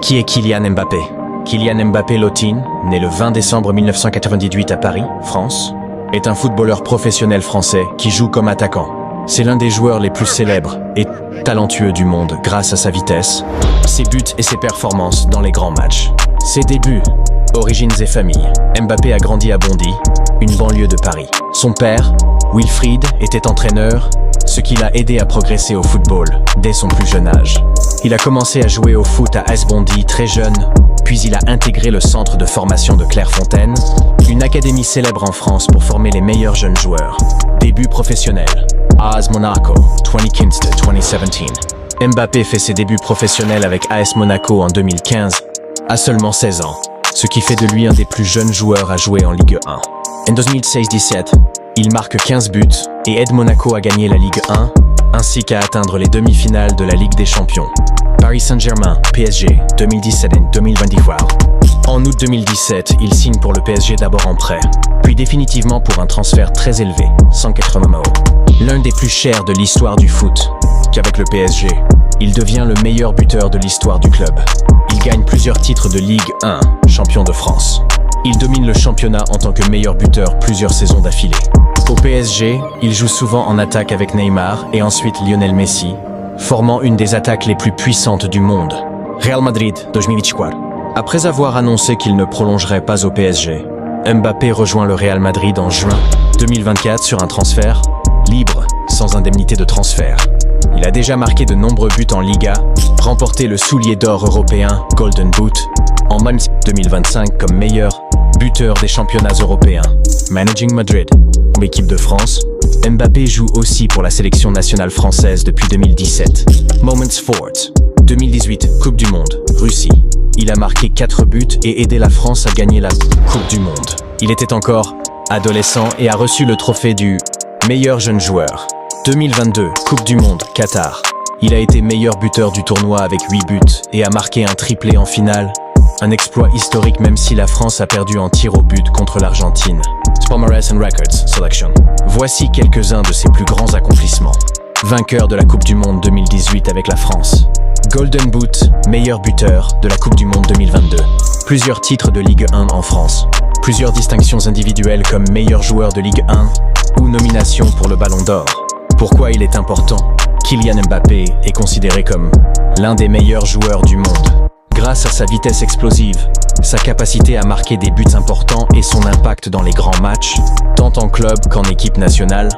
Qui est Kylian Mbappé? Kylian Mbappé Lottin, né le 20 décembre 1998 à Paris, France, est un footballeur professionnel français qui joue comme attaquant. C'est l'un des joueurs les plus célèbres et talentueux du monde grâce à sa vitesse, ses buts et ses performances dans les grands matchs. Ses débuts, origines et famille. Mbappé a grandi à Bondy, une banlieue de Paris. Son père, Wilfried, était entraîneur, ce qui l'a aidé à progresser au football dès son plus jeune âge. Il a commencé à jouer au foot à AS Bondy très jeune, puis il a intégré le centre de formation de Clairefontaine, une académie célèbre en France pour former les meilleurs jeunes joueurs. Début professionnel, AS Monaco, 20 Kinster 2017. Mbappé fait ses débuts professionnels avec AS Monaco en 2015, à seulement 16 ans, ce qui fait de lui un des plus jeunes joueurs à jouer en Ligue 1. En 2016-17, il marque 15 buts et aide Monaco à gagner la Ligue 1, ainsi qu'à atteindre les demi-finales de la Ligue des Champions. Paris Saint-Germain, PSG, 2017 et 2024. En août 2017, il signe pour le PSG d'abord en prêt, puis définitivement pour un transfert très élevé, 180 millions. L'un des plus chers de l'histoire du foot, qu'avec le PSG, il devient le meilleur buteur de l'histoire du club. Il gagne plusieurs titres de Ligue 1, champion de France. Il domine le championnat en tant que meilleur buteur plusieurs saisons d'affilée. Au PSG, il joue souvent en attaque avec Neymar et ensuite Lionel Messi, formant une des attaques les plus puissantes du monde. Real Madrid, 2024. Après avoir annoncé qu'il ne prolongerait pas au PSG, Mbappé rejoint le Real Madrid en juin 2024 sur un transfert libre, sans indemnité de transfert. Il a déjà marqué de nombreux buts en Liga, remporté le soulier d'or européen Golden Boot en mars 2025 comme meilleur buteur des championnats européens. Managing Madrid, l'équipe de France, Mbappé joue aussi pour la sélection nationale française depuis 2017. Moments Sport, 2018, Coupe du Monde, Russie. Il a marqué 4 buts et aidé la France à gagner la Coupe du Monde. Il était encore adolescent et a reçu le trophée du meilleur jeune joueur. 2022, Coupe du Monde, Qatar. Il a été meilleur buteur du tournoi avec 8 buts et a marqué un triplé en finale. Un exploit historique même si la France a perdu en tir au but contre l'Argentine. Palmarès and Records Selection. Voici quelques-uns de ses plus grands accomplissements. Vainqueur de la Coupe du Monde 2018 avec la France. Golden Boot, meilleur buteur de la Coupe du Monde 2022. Plusieurs titres de Ligue 1 en France. Plusieurs distinctions individuelles comme meilleur joueur de Ligue 1 ou nomination pour le Ballon d'Or. Pourquoi il est important? Kylian Mbappé est considéré comme l'un des meilleurs joueurs du monde. Grâce à sa vitesse explosive, sa capacité à marquer des buts importants et son impact dans les grands matchs, tant en club qu'en équipe nationale,